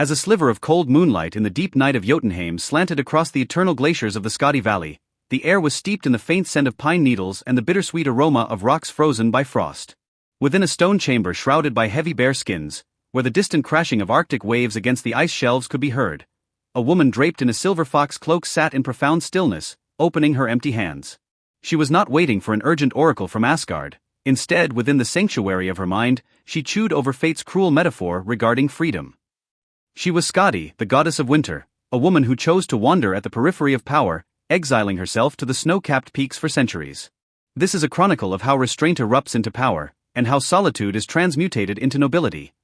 As a sliver of cold moonlight in the deep night of Jotunheim slanted across the eternal glaciers of the Skadi Valley, the air was steeped in the faint scent of pine needles and the bittersweet aroma of rocks frozen by frost. Within a stone chamber shrouded by heavy bear skins, where the distant crashing of Arctic waves against the ice shelves could be heard, a woman draped in a silver fox cloak sat in profound stillness, opening her empty hands. She was not waiting for an urgent oracle from Asgard. Instead, within the sanctuary of her mind, she chewed over fate's cruel metaphor regarding freedom. She was Skadi, the goddess of winter, a woman who chose to wander at the periphery of power, exiling herself to the snow-capped peaks for centuries. This is a chronicle of how restraint erupts into power, and how solitude is transmutated into nobility.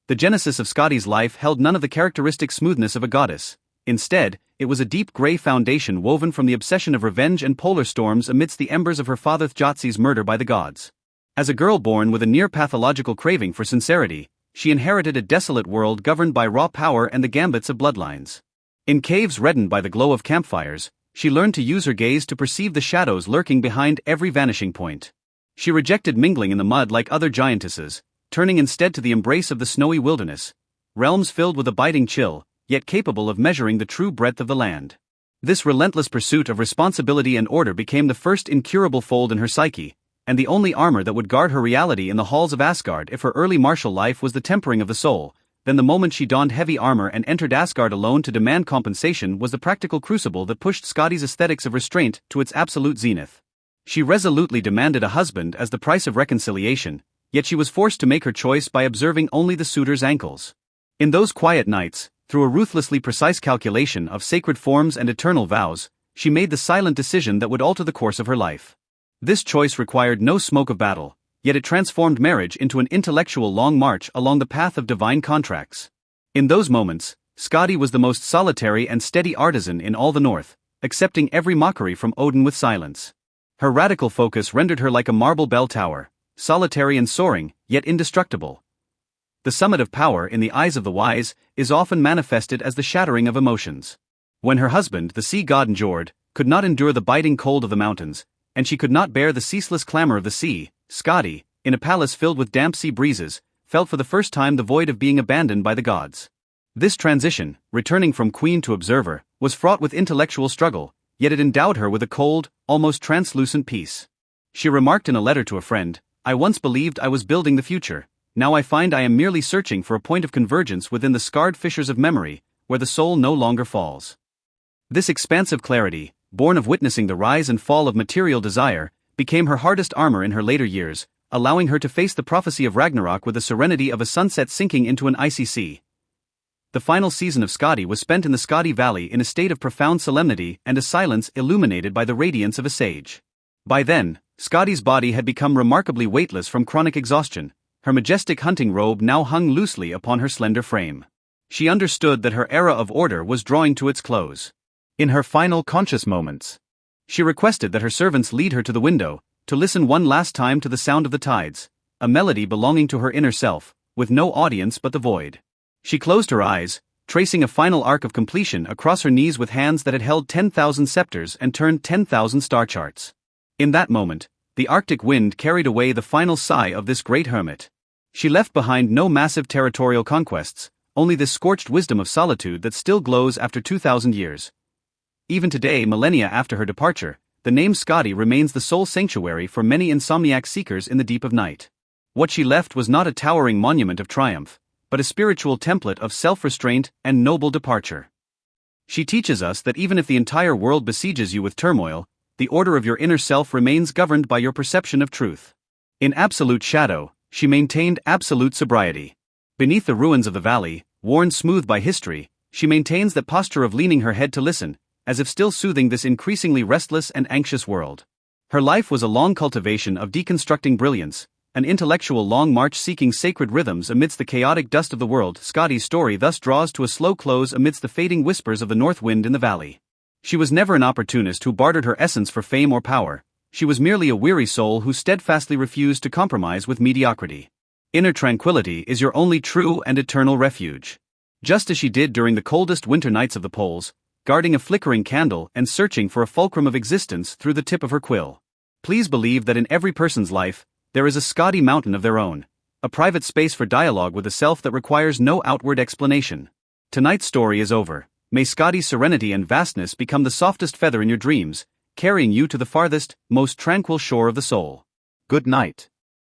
The genesis of Skadi's life held none of the characteristic smoothness of a goddess. Instead, it was a deep grey foundation woven from the obsession of revenge and polar storms amidst the embers of her father Thjatsi's murder by the gods. As a girl born with a near-pathological craving for sincerity, she inherited a desolate world governed by raw power and the gambits of bloodlines. In caves reddened by the glow of campfires, she learned to use her gaze to perceive the shadows lurking behind every vanishing point. She rejected mingling in the mud like other giantesses, turning instead to the embrace of the snowy wilderness, realms filled with a biting chill, yet capable of measuring the true breadth of the land. This relentless pursuit of responsibility and order became the first incurable fold in her psyche, and the only armor that would guard her reality in the halls of Asgard. If her early martial life was the tempering of the soul, then the moment she donned heavy armor and entered Asgard alone to demand compensation was the practical crucible that pushed Skadi's aesthetics of restraint to its absolute zenith. She resolutely demanded a husband as the price of reconciliation, yet she was forced to make her choice by observing only the suitor's ankles. In those quiet nights, through a ruthlessly precise calculation of sacred forms and eternal vows, she made the silent decision that would alter the course of her life. This choice required no smoke of battle, yet it transformed marriage into an intellectual long march along the path of divine contracts. In those moments, Skadi was the most solitary and steady artisan in all the north, accepting every mockery from Odin with silence. Her radical focus rendered her like a marble bell tower, solitary and soaring, yet indestructible. The summit of power in the eyes of the wise is often manifested as the shattering of emotions. When her husband, the sea god Njord, could not endure the biting cold of the mountains, and she could not bear the ceaseless clamor of the sea, Skadi, in a palace filled with damp sea breezes, felt for the first time the void of being abandoned by the gods. This transition, returning from queen to observer, was fraught with intellectual struggle, yet it endowed her with a cold, almost translucent peace. She remarked in a letter to a friend, "I once believed I was building the future. Now I find I am merely searching for a point of convergence within the scarred fissures of memory, where the soul no longer falls." This expansive clarity, born of witnessing the rise and fall of material desire, became her hardest armor in her later years, allowing her to face the prophecy of Ragnarok with the serenity of a sunset sinking into an icy sea. The final season of Skadi was spent in the Skadi Valley in a state of profound solemnity and a silence illuminated by the radiance of a sage. By then, Skadi's body had become remarkably weightless from chronic exhaustion. Her majestic hunting robe now hung loosely upon her slender frame. She understood that her era of order was drawing to its close. In her final conscious moments, she requested that her servants lead her to the window, to listen one last time to the sound of the tides, a melody belonging to her inner self, with no audience but the void. She closed her eyes, tracing a final arc of completion across her knees with hands that had held 10,000 scepters and turned 10,000 star charts. In that moment, the Arctic wind carried away the final sigh of this great hermit. She left behind no massive territorial conquests, only this scorched wisdom of solitude that still glows after 2,000 years. Even today, millennia after her departure, the name Skadi remains the sole sanctuary for many insomniac seekers in the deep of night. What she left was not a towering monument of triumph, but a spiritual template of self-restraint and noble departure. She teaches us that even if the entire world besieges you with turmoil, the order of your inner self remains governed by your perception of truth. In absolute shadow, she maintained absolute sobriety. Beneath the ruins of the valley, worn smooth by history, she maintains that posture of leaning her head to listen, as if still soothing this increasingly restless and anxious world. Her life was a long cultivation of deconstructing brilliance, an intellectual long march seeking sacred rhythms amidst the chaotic dust of the world. Skadi's story thus draws to a slow close amidst the fading whispers of the north wind in the valley. She was never an opportunist who bartered her essence for fame or power. She was merely a weary soul who steadfastly refused to compromise with mediocrity. Inner tranquility is your only true and eternal refuge. Just as she did during the coldest winter nights of the poles, guarding a flickering candle and searching for a fulcrum of existence through the tip of her quill. Please believe that in every person's life, there is a Skadi mountain of their own, a private space for dialogue with a self that requires no outward explanation. Tonight's story is over. May Scotty's serenity and vastness become the softest feather in your dreams, carrying you to the farthest, most tranquil shore of the soul. Good night.